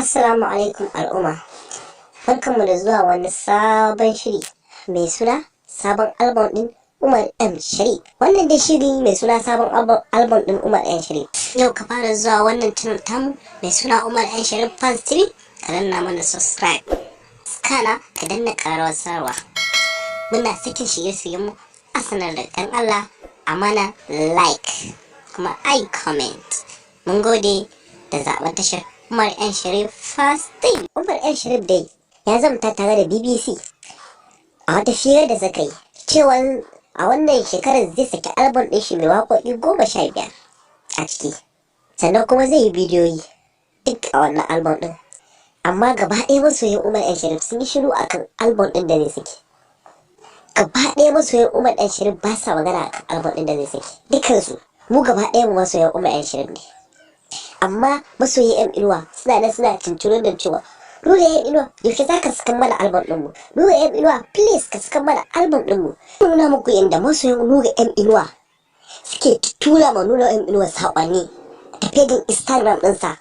Assalamu alaikum al'umma. Barkanmu da zuwa wani sabon shiri mai suna sabon album din Umar M Sharif. Wannan dai shiri mai suna sabon album din Umar M Sharif. Yau ka fara zuwa wannan channel tamu mai suna Umar M Sharif Fans TV, ka danna mana subscribe. Kana ka danna karawar sarwa. Muna sakin shirye-shiryen mu a sanar da ɗan Allah, a mana like kuma ai comment. Mun gode da zaɓen tashar Umar M Sharif Fans TV. Umar M Sharif dai ya zamta tare da BBC a wata fira da suka yi cewa a wannan shekarar zai saki album ɗin shi mai waƙoƙi 15 a ciki, sannan kuma zai yi bidiyoyi duk a wannan album ɗin. Amma gaba ɗaya masoyan Umar M Sharif sun yi shiru akan album ɗin da zai saki. Gaba ɗaya masoyan Umar M Sharif ba sa magana akan album ɗin da zai saki. Dukansu mu gaba ɗaya mu masoyan Umar M Sharif ne. Amma masoyi yan inuwa suna nan suna cincirin da cewa Nura yan inuwa yaushe za ka sakan mana album ɗinmu, Nura yan inuwa please ka sakan mana album ɗinmu. Nuna muku yadda masoyin Nura yan inuwa suke tura ma Nura yan inuwa saƙonni ta fejin Instagram ɗinsa.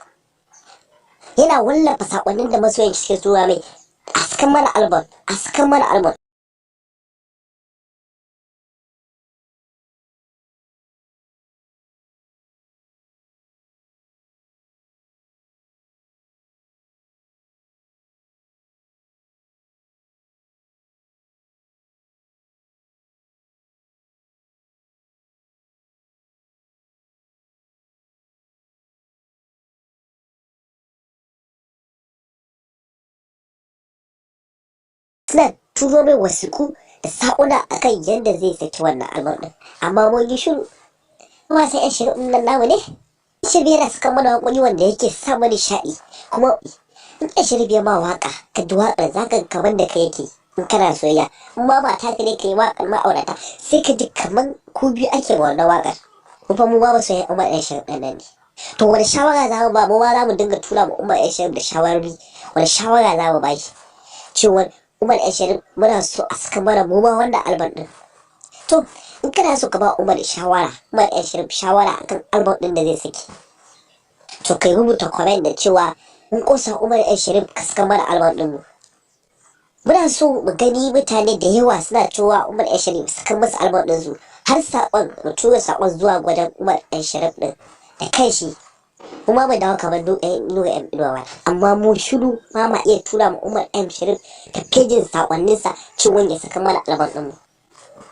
Yana wallafa saƙonnin da masoyin suke tura mai, a sakan mana album, a sakan mana album. Suna turo mai wasiku da saƙuna akan yadda zai saki wannan album ɗin, amma mun yi shiru. Kuma sai yan shirin nan namu ne shirye yana saka mana waƙoƙi wanda yake sa mana nishaɗi. Kuma in yan shirin ya ma waƙa ka ji waƙar za ka kamar da ka yake in kana soyayya, in ma ba ta ne ka yi waƙar ma'aurata sai ka ji kamar ku biyu ake wannan waƙar. Kuma mu ba masoyan Umar M Sharif ɗin nan ne. To wani shawara za mu ba, mu ma za mu dinga tura ma Umar M Sharif da shawarwari. Wani shawara za mu ba shi cewa Umar M Sharif muna so a saka mana mu ma wannan album ɗin. To in kana so ka ba Umar shawara, Umar M Sharif shawara akan album ɗin da zai saki, to kai rubuta comment da cewa mun kosa Umar M Sharif ka saka mana album ɗin mu. Muna so mu gani mutane da yawa suna cewa Umar M Sharif saka masa album ɗin su, har saƙon mu tura saƙon zuwa wajen Umar M Sharif ɗin da kanshi. Kuma mu dawo kamar Nura M Inuwa, amma mu shiru ma iya tura ma Umar M Sharif ta fejin saƙonninsa cewa ya saka mana album ɗin mu.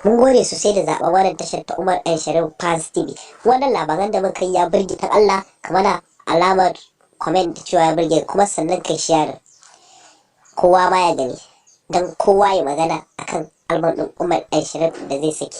Mun gode sosai da zaɓen wannan tashar ta Umar M Sharif Fans TV. Wannan labaran da muka yi ya burge ta Allah, ka mana alamar comment da cewa ya burge, kuma sannan kai share kowa ma ya gani don kowa ya magana akan album ɗin Umar M Sharif da zai saki.